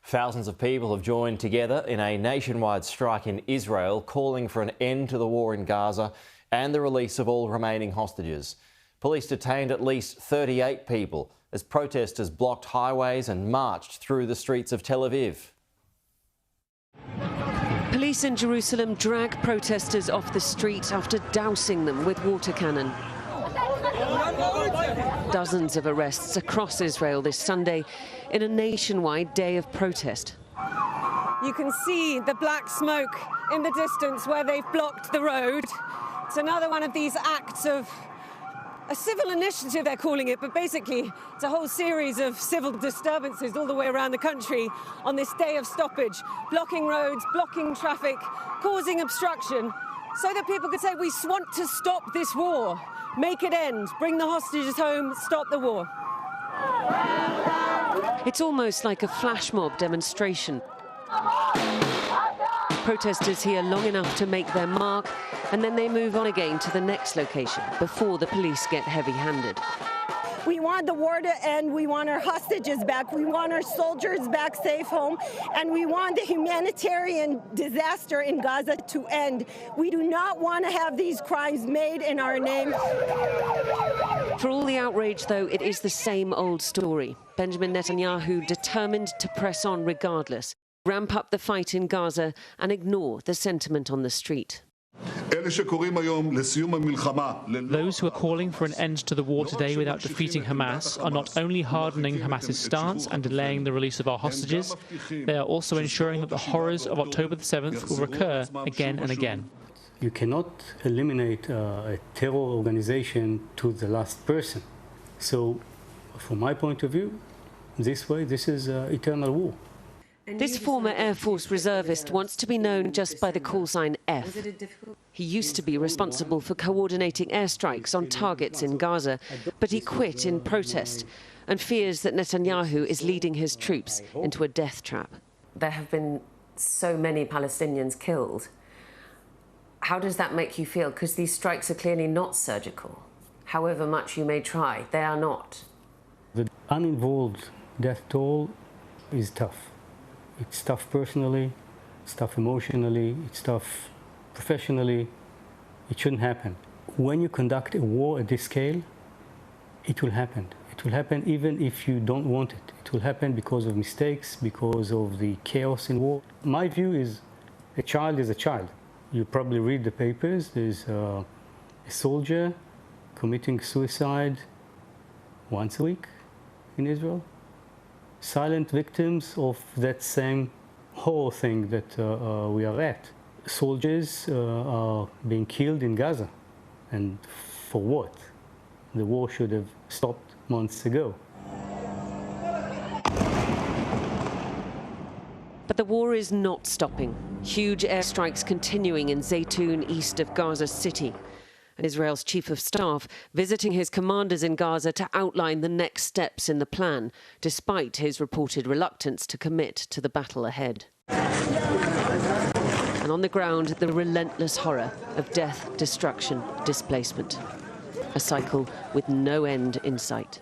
Thousands of people have joined together in a nationwide strike in Israel, calling for an end to the war in Gaza and the release of all remaining hostages. Police detained at least 38 people as protesters blocked highways and marched through the streets of Tel Aviv. Police in Jerusalem drag protesters off the street after dousing them with water cannon. Dozens of arrests across Israel this Sunday in a nationwide day of protest. You can see the black smoke in the distance where they've blocked the road. It's another one of these acts of a civil initiative, they're calling it, but basically it's a whole series of civil disturbances all the way around the country on this day of stoppage, blocking roads, blocking traffic, causing obstruction, so that people could say, we want to stop this war, make it end, bring the hostages home, stop the war. It's almost like a flash mob demonstration. Protesters here long enough to make their mark, and then they move on again to the next location before the police get heavy-handed. We want the war to end, we want our hostages back, we want our soldiers back safe home, and we want the humanitarian disaster in Gaza to end. We do not want to have these crimes made in our name. For all the outrage, though, it is the same old story. Benjamin Netanyahu determined to press on regardless, ramp up the fight in Gaza and ignore the sentiment on the street. Those who are calling for an end to the war today without defeating Hamas are not only hardening Hamas's stance and delaying the release of our hostages, they are also ensuring that the horrors of October the 7th will recur again and again. You cannot eliminate a terror organization to the last person. So, from my point of view, this is eternal war. This former Air Force reservist wants to be known just by the call sign F. He used to be responsible for coordinating airstrikes on targets in Gaza, but he quit in protest and fears that Netanyahu is leading his troops into a death trap. There have been so many Palestinians killed. How does that make you feel? Because these strikes are clearly not surgical. However much you may try, they are not. The uninvolved death toll is tough. It's tough personally, it's tough emotionally, it's tough professionally. It shouldn't happen. When you conduct a war at this scale, it will happen. It will happen even if you don't want it. It will happen because of mistakes, because of the chaos in war. My view is a child is a child. You probably read the papers. There's a soldier committing suicide once a week in Israel. Silent victims of that same horror thing that we are at. Soldiers are being killed in Gaza. And for what? The war should have stopped months ago. But the war is not stopping. Huge airstrikes continuing in Zaytun, east of Gaza City. And Israel's chief of staff visiting his commanders in Gaza to outline the next steps in the plan, despite his reported reluctance to commit to the battle ahead. And on the ground, the relentless horror of death, destruction, displacement. A cycle with no end in sight.